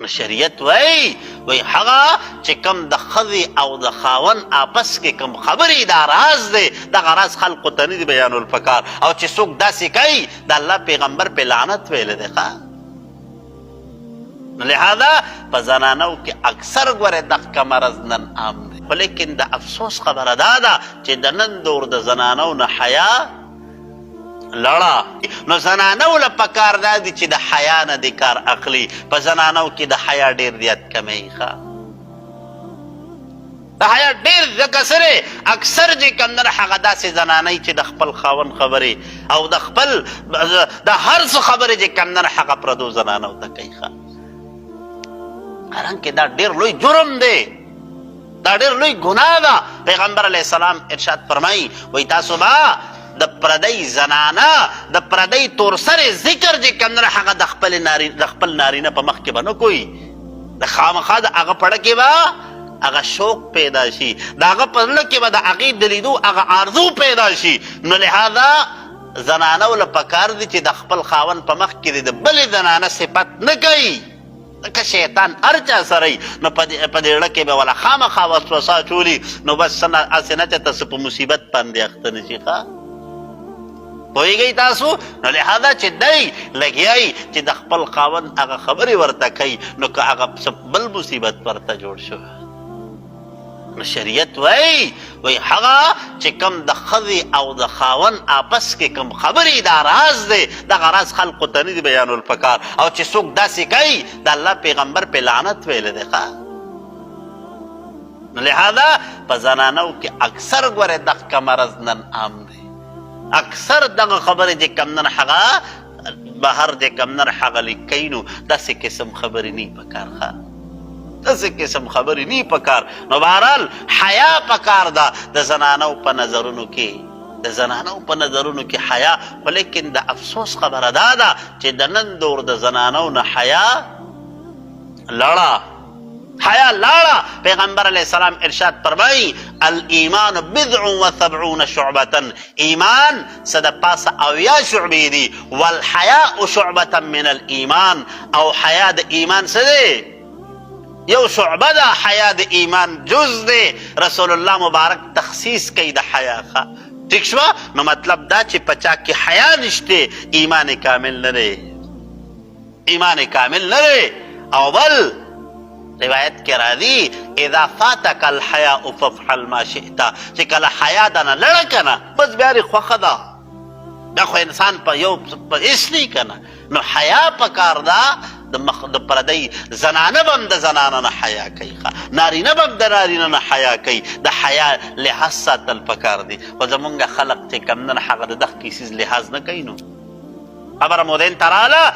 شریعت وای هغه چې کم د ښځې او د خاوند آپس کې کم خبرې دا راز دی دغه راز خلقو ته نه دي بیانول پکار او چې څوک داسې کوي د الله پیغمبر پې لعنت ویلی دی ښه نو لہذا په زنانو کې اکثر ګورې دغه مرض نن عام دی خو لیکن د افسوس خبره دا ده چې د نن دور د زنانو نه حیا لړه نو زنانو له پکار دا دي چې د حیا نه د کار اخلي په زنانو کې د حیا ډېر زیات کمی ښه د حیا ډېر ځکه سره اکثر چې کوم نه هغه داسې زنانۍ چې د خپل خاوند خبرې او د خپل د هر څه خبرې چې کوم نه هغه پردو زنانو ته کوي ښه حالانکې دا ډېر لوی جرم دی دا ډېر لوی ګناه ده پیغمبر علیه السلام ارشاد فرمایي وایي تاسو به د پردی زنانه د پردی تورسرې ذکر چې کوم نه هغه د خپل نارینه په مخ کې به نه کوي د خامخا د هغه پړه کې به هغه شوق پیدا شي د هغه په زړه کې به د هغې د لیدو هغه آرزو پیدا شي نو لهذا زنانو له پکار دي چې د خپل خاوند په مخ کې د بلې زنانه صفت نه کوي که شیطان هر چا سره نو په دې زړه کې به ولا خامخا وسوسه اچولي نو بس هسې نه چې تاسو په مصیبت باندې اخته نه شي ښه پوهیږئ تاسو نو لهذا چې دی لګیایي چې د خپل خاوند هغه خبرې ورته کوي نو که هغه بل مصیبت ورته جوړ شو نو شریعت وای هغه چې کم د ښځې او د خاوند آپس کې کم خبرې دا راز دی دغه راز خلقو ته نه دي بیانول پکار او چې څوک داسې کوي د الله پیغمبر پې لعنت ویلی دی ښه نو لهذا په زنانو کې اکثر ګورې دغه مرض نن عام دی اکثر دغه خبرې چې کم نن هغه بهر چې کم نن هغه لیکي نو داسې قسم خبرې نه پکار ښه داسې قسم خبرې نه پکار نو بهرحال حیا پکار ده د زنانو په نظرونو کې د زنانو په نظرونو کې حیا خو لیکن د افسوس خبره دا ده چې د نن دور د زنانو نه حیا لړه حیا لاړه پیغمبر علیه السلام ارشاد فرمایي الایمان بضع و سبعون شعبة ایمان څه د پاسه 80 شعبې دي والحیاء شعبة من الایمان او حیا د ایمان څه دی یو شعبه ده حیا د ایمان جز دی رسول الله مبارک تخصیص کوي د حیا ښه ٹھیک شوه نو مطلب دا چې په چا کې حیا نشته ایمان کامل نه دی ایمان کامل نه دی او بل روایت کې راځي اذا فاتك الحیاء فافعل ما شئت چې کله حیا دنه لړه کنه بس بیا لري خوښه ده بیا خو انسان په یو په هېڅ نه کنه نو حیا پکار ده د پردی زنانه به هم د زنانه نه حیا کوي نارینه به هم د نارینه نه حیا کوي د حیا لحاظ ساتل پکار دي خو زمونږ خلق چې کم نن هغه د دغه کیسیز لحاظ نه کوي نو خبره مو دین ته راغله